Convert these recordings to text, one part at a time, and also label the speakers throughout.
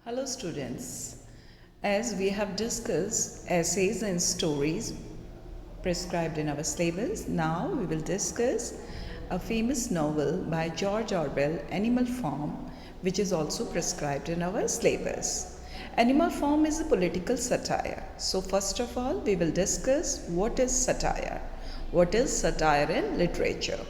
Speaker 1: Hello students, as we have discussed essays and stories prescribed in our syllabus, now we will discuss a famous novel by George Orwell, Animal Farm, which is also prescribed in our syllabus. Animal Farm is a political satire. So first of all, we will discuss what is satire. What is satire in literature?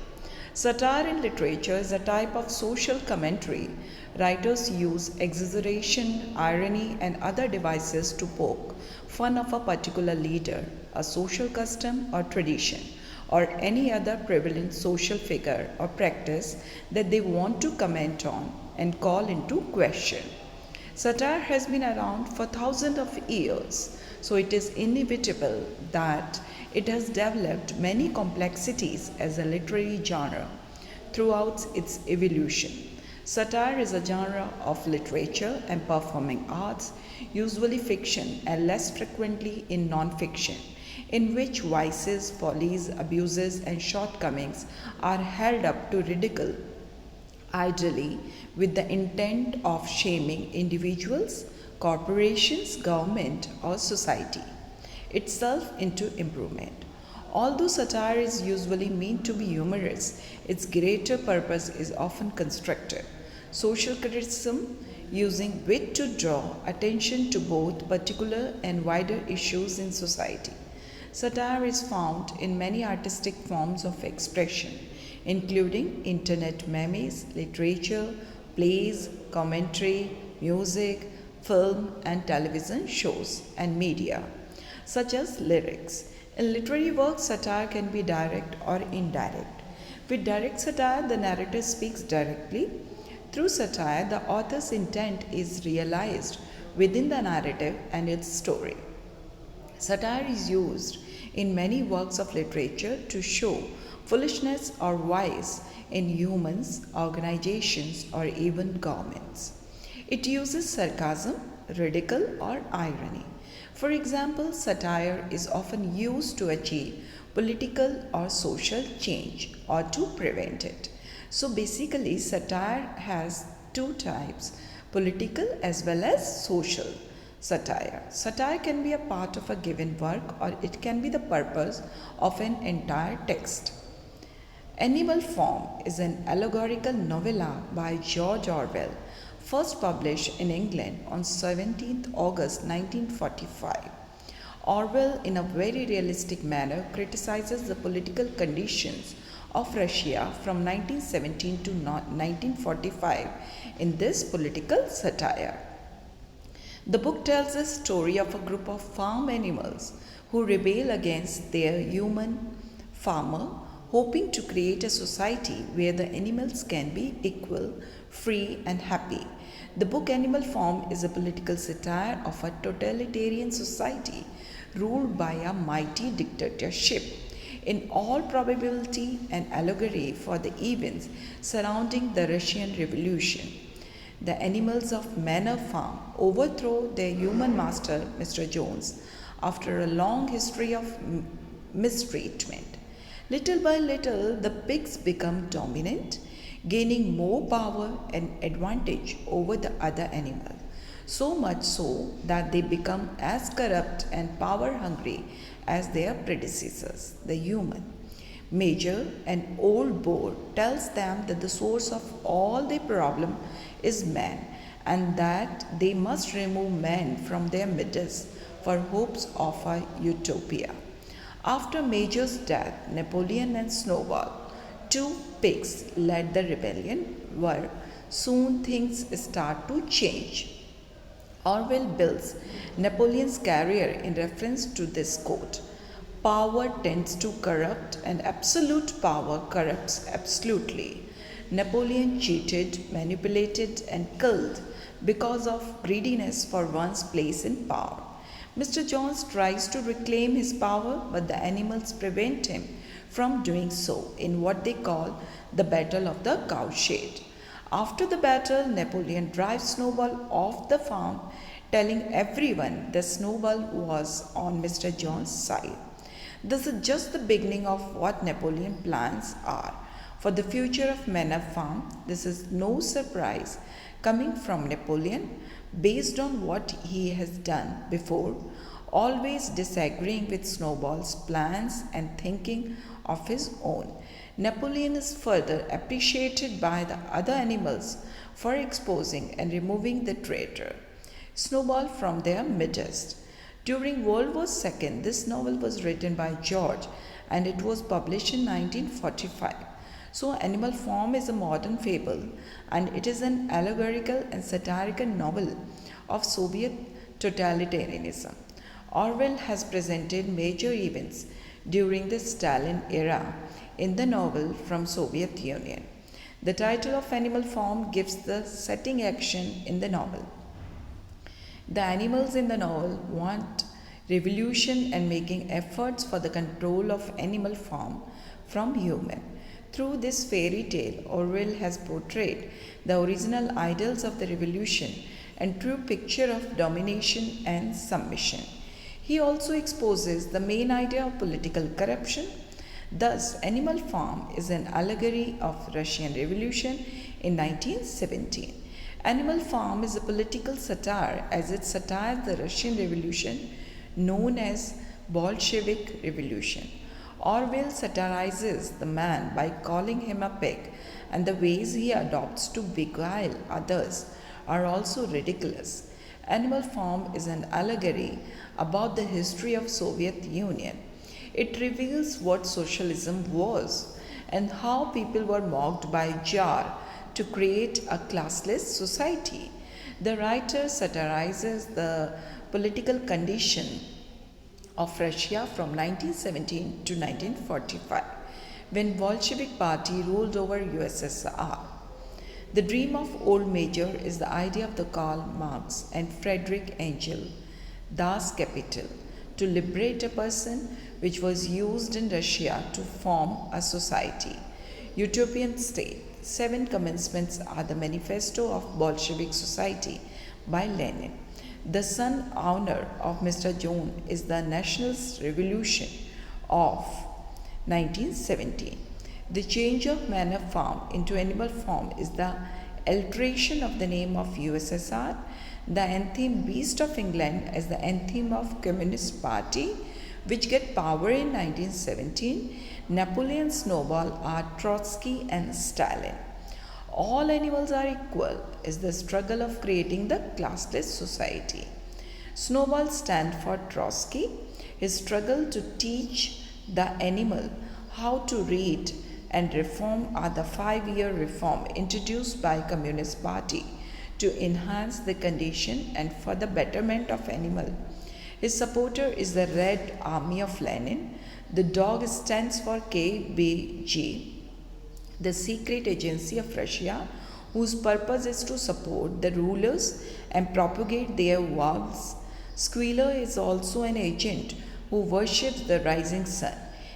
Speaker 1: Satire in literature is a type of social commentary. Writers use exaggeration, irony, and other devices to poke fun of a particular leader, a social custom or tradition, or any other prevalent social figure or practice that they want to comment on and call into question. Satire has been around for thousands of years, so it is inevitable that it has developed many complexities as a literary genre throughout its evolution. Satire is a genre of literature and performing arts, usually fiction and less frequently in non-fiction, in which vices, follies, abuses, and shortcomings are held up to ridicule, ideally with the intent of shaming individuals, corporations, government, or society itself into improvement. Although satire is usually meant to be humorous, its greater purpose is often constructive. Social criticism using wit to draw attention to both particular and wider issues in society. Satire is found in many artistic forms of expression, including internet memes, literature, plays, commentary, music, film, and television shows, and media, such as lyrics. In literary works, satire can be direct or indirect. With direct satire, the narrator speaks directly. Through satire, the author's intent is realized within the narrative and its story. Satire is used in many works of literature to show foolishness or vice in humans, organizations, or even governments. It uses sarcasm, ridicule, or irony. For example, satire is often used to achieve political or social change or to prevent it. So basically, satire has two types, political as well as social satire. Satire can be a part of a given work or it can be the purpose of an entire text. Animal Farm is an allegorical novella by George Orwell, first published in England on 17th August 1945. Orwell, in a very realistic manner, criticizes the political conditions of Russia from 1917 to 1945 in this political satire. The book tells a story of a group of farm animals who rebel against their human farmer, hoping to create a society where the animals can be equal, free, and happy. The book Animal Farm is a political satire of a totalitarian society ruled by a mighty dictatorship. In all probability, an allegory for the events surrounding the Russian Revolution. The animals of Manor Farm overthrow their human master, Mr. Jones, after a long history of mistreatment. Little by little, the pigs become dominant, gaining more power and advantage over the other animals. So much so that they become as corrupt and power hungry as their predecessors, the human. Major, an old boar, tells them that the source of all their problem is man and that they must remove man from their midst for hopes of a utopia. After Major's death, Napoleon and Snowball, two pigs, led the rebellion, where soon things start to change. Orwell builds Napoleon's career in reference to this quote: "Power tends to corrupt, and absolute power corrupts absolutely." Napoleon cheated, manipulated, and killed because of greediness for one's place in power. Mr. Jones tries to reclaim his power, but the animals prevent him from doing so in what they call the Battle of the Cowshed. After the battle, Napoleon drives Snowball off the farm, telling everyone that Snowball was on Mr. Jones' side. This is just the beginning of what Napoleon's plans are. for the future of manor farm. This is no surprise coming from Napoleon, based on what he has done before, always disagreeing with Snowball's plans and thinking of his own. Napoleon is further appreciated by the other animals for exposing and removing the traitor, Snowball, from their midst. During World War II, this novel was written by George and it was published in 1945. So, Animal Farm is a modern fable and it is an allegorical and satirical novel of Soviet totalitarianism. Orwell has presented major events during the Stalin era in the novel from Soviet Union. The title of Animal Farm gives the setting action in the novel. The animals in the novel want revolution and making efforts for the control of animal farm from human. Through this fairy tale, Orwell has portrayed the original ideals of the revolution and true picture of domination and submission. He also exposes the main idea of political corruption. Thus, Animal Farm is an allegory of Russian Revolution in 1917. Animal Farm is a political satire as it satires the Russian Revolution known as Bolshevik Revolution. Orwell satirizes the man by calling him a pig, and the ways he adopts to beguile others are also ridiculous. Animal Farm is an allegory about the history of Soviet Union. It reveals what socialism was and how people were mocked by Tsar to create a classless society. The writer satirizes the political condition of Russia from 1917 to 1945, when Bolshevik Party ruled over USSR. The dream of old Major is the idea of the Karl Marx and Friedrich Engel, Das Kapital, to liberate a person, which was used in Russia to form a society. Utopian State. 7 commencements are the manifesto of Bolshevik society by Lenin. The sun owner of Mr. Jones is the Nationalist Revolution of 1917. The change of manor farm into animal farm is the alteration of the name of USSR, the anthem Beast of England as the anthem of Communist Party, which get power in 1917. Napoleon, Snowball are Trotsky and Stalin. All animals are equal is the struggle of creating the classless society. Snowball stands for Trotsky. His struggle to teach the animal how to read and reform are the 5-year reform introduced by Communist Party to enhance the condition and for the betterment of animal. His supporter is the Red Army of Lenin. The dog stands for KBG, the secret agency of Russia, whose purpose is to support the rulers and propagate their vows. Squealer is also an agent who worships the rising sun.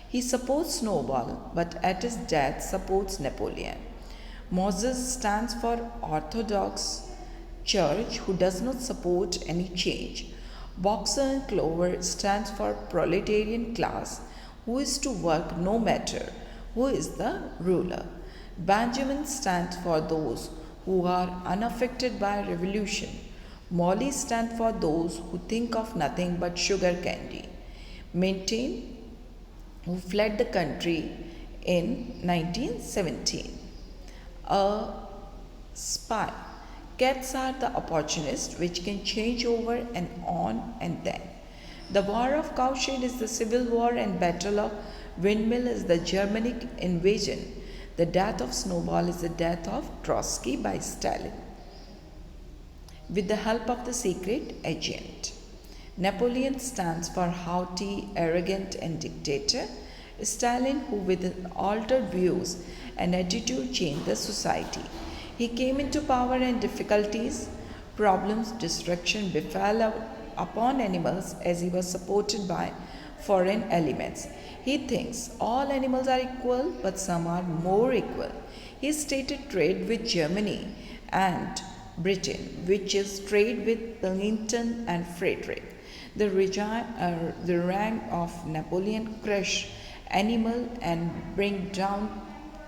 Speaker 1: He supports Snowball, but at his death supports Napoleon. Moses stands for Orthodox Church, who does not support any change. Boxer and Clover stands for proletarian class, who is to work no matter who is the ruler. Benjamin stands for those who are unaffected by revolution. Molly stands for those who think of nothing but sugar candy. Maintain, who fled the country in 1917. A spy. Cats are the opportunists which can change over and on and then. The War of Cowshed is the Civil War and Battle of Windmill is the Germanic invasion. The death of Snowball is the death of Trotsky by Stalin with the help of the secret agent. Napoleon stands for haughty, arrogant and dictator. Stalin, who with altered views and attitude changed the society. He came into power and difficulties, problems, destruction befell upon animals as he was supported by foreign elements. He thinks all animals are equal, but some are more equal. He stated trade with Germany and Britain, which is trade with Wellington and Frederick. The rank of Napoleon crush animal and bring down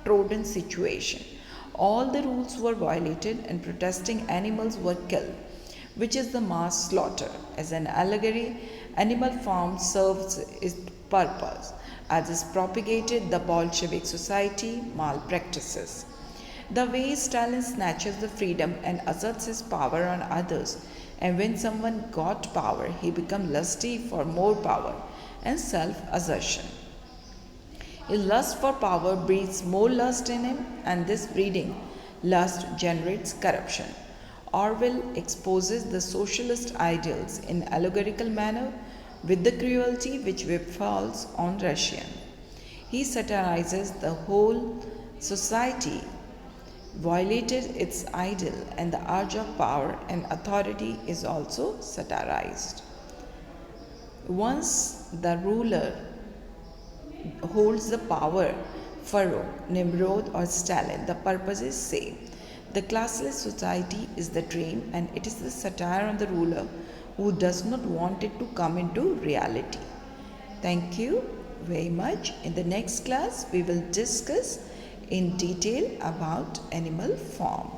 Speaker 1: downtrodden situation. All the rules were violated and protesting animals were killed, which is the mass slaughter. As an allegory, Animal Farm serves its purpose. As is propagated the Bolshevik society malpractices. The way Stalin snatches the freedom and asserts his power on others, and when someone got power, he becomes lusty for more power and self assertion. His lust for power breeds more lust in him, and this breeding lust generates corruption. Orwell exposes the socialist ideals in allegorical manner with the cruelty which befalls on Russian. He satirizes the whole society violated its ideal, and the urge of power and authority is also satirized. Once the ruler holds the power, Pharaoh, Nimrod, or Stalin, the purpose is same. The classless society is the dream, and it is the satire on the ruler who does not want it to come into reality. Thank you very much. In the next class, we will discuss in detail about Animal Farm.